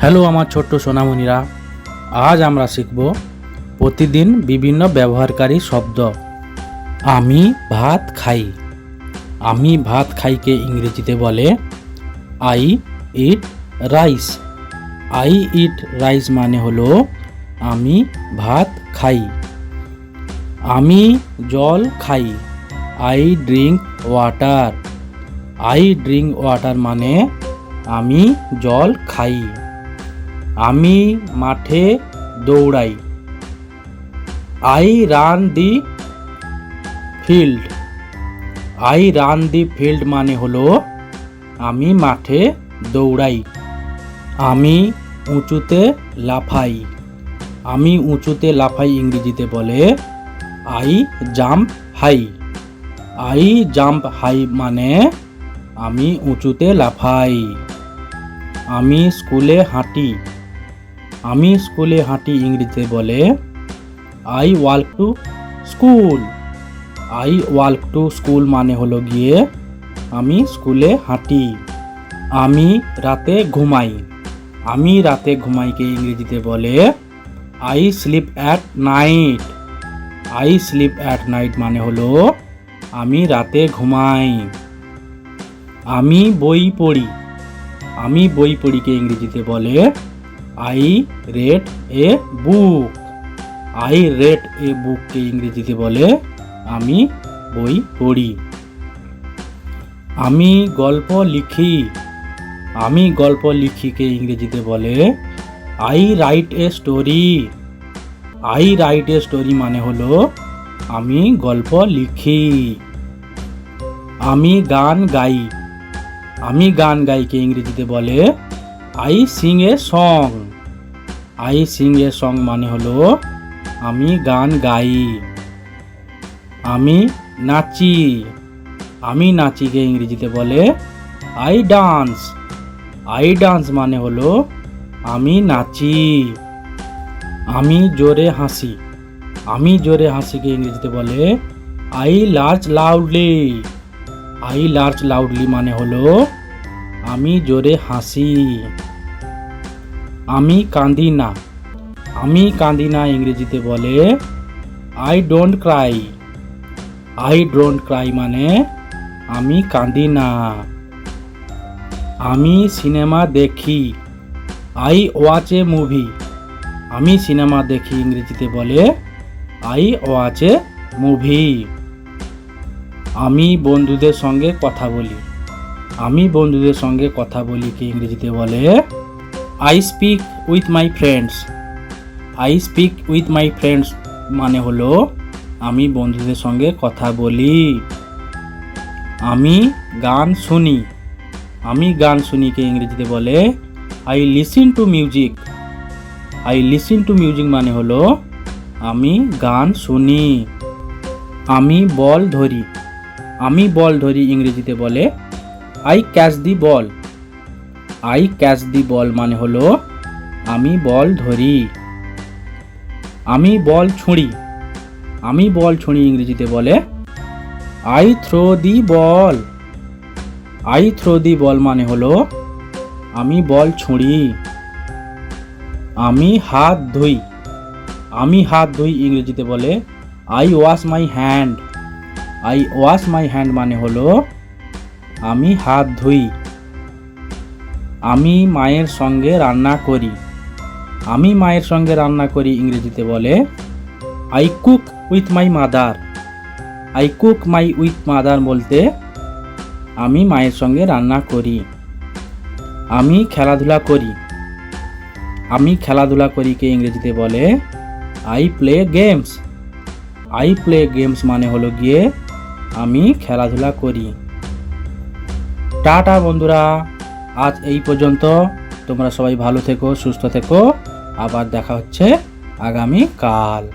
Hello আমার ছোট্ট সোনামণিরা, আজ আমরা শিখব প্রতিদিন বিভিন্ন ব্যবহারকারী শব্দ। আমি ভাত খাই। আমি ভাত খাইকে ইংরেজিতে বলে I eat rice. I eat rice মানে হলো আমি ভাত খাই। আমি জল খাই। I drink water. I drink water মানে আমি জল খাই। আমি মাঠে দৌড়াই। I run the field. I run the field মানে হলো আমি মাঠে দৌড়াই। আমি উঁচুতে লাফাই। আমি উঁচুতে লাফাই ইংরেজিতে বলে I jump high. I jump high মানে আমি উঁচুতে লাফাই। আমি স্কুলে হাঁটি। আমি স্কুলে হাঁটি ইংরেজিতে বলে I walk to school. I walk to school মানে হলো গিয়ে আমি স্কুলে হাঁটি। আমি রাতে ঘুমাই। আমি রাতে ঘুমাইকে ইংরেজিতে বলে I sleep at night. I sleep at night মানে হলো আমি রাতে ঘুমাই। আমি বই পড়ি। আমি বই পড়িকে ইংরেজিতে বলে I read a book. I read a বুককে ইংরেজিতে বলে আমি বই পড়ি। আমি গল্প লিখি। আমি গল্প লিখিকে ইংরেজিতে বলে I write a story. I write a story মানে হলো আমি গল্প লিখি। আমি গান গাই। আমি গান গাইকে ইংরেজিতে বলে I sing a song. I sing a song মানে হলো আমি গান গাই। আমি নাচি। আমি নাচিকে ইংরেজিতে বলে আই ডান্স। আই ডান্স মানে হলো আমি নাচি। আমি জোরে হাসি। আমি জোরে হাসিকে ইংরেজিতে বলে I large loudly. I large loudly মানে হলো আমি জোরে হাসি। আমি কাঁদি না। আমি কাঁদি না ইংরেজিতে বলে I don't Cry. I don't Cry মানে আমি কাঁদি না। আমি সিনেমা দেখি। I watch A movie. আমি সিনেমা দেখি ইংরেজিতে বলে আই ওয়াচ এ মুভি। আমি বন্ধুদের সঙ্গে কথা বলি। আমি বন্ধুদের সঙ্গে কথা বলি কি ইংরেজিতে বলে I speak with my friends. I speak with my friends মানে হলো আমি বন্ধুদের সঙ্গে কথা বলি। আমি গান শুনি। আমি গান শুনিকে ইংরেজিতে বলে I listen to music. I listen to music মানে হলো আমি গান শুনি। আমি বল ধরি। আমি বল ধরি ইংরেজিতে বলে I catch the ball. I catch the ball মানে হলো আমি বল ধরি। আমি বল ছুঁড়ি। আমি বল ছুঁড়ি ইংরেজিতে বলে I throw the ball. I throw the ball মানে হলো আমি বল ছুঁড়ি। আমি হাত ধুই। আমি হাত ধুই ইংরেজিতে বলে I wash my hand. I wash my hand মানে হলো আমি হাত ধুই। আমি মায়ের সঙ্গে রান্না করি। আমি মায়ের সঙ্গে রান্না করি ইংরেজিতে বলে I cook with my mother. I cook my with mother বলতে আমি মায়ের সঙ্গে রান্না করি। আমি খেলাধুলা করি। আমি খেলাধুলা করিকে ইংরেজিতে বলে I play games. I play games মানে হলো গিয়ে আমি খেলাধুলা করি। টাটা বন্ধুরা, আজ এই পর্যন্ত। তোমরা সবাই ভালো থেকো, সুস্থ থেকো। আবার দেখা হচ্ছে আগামী কাল।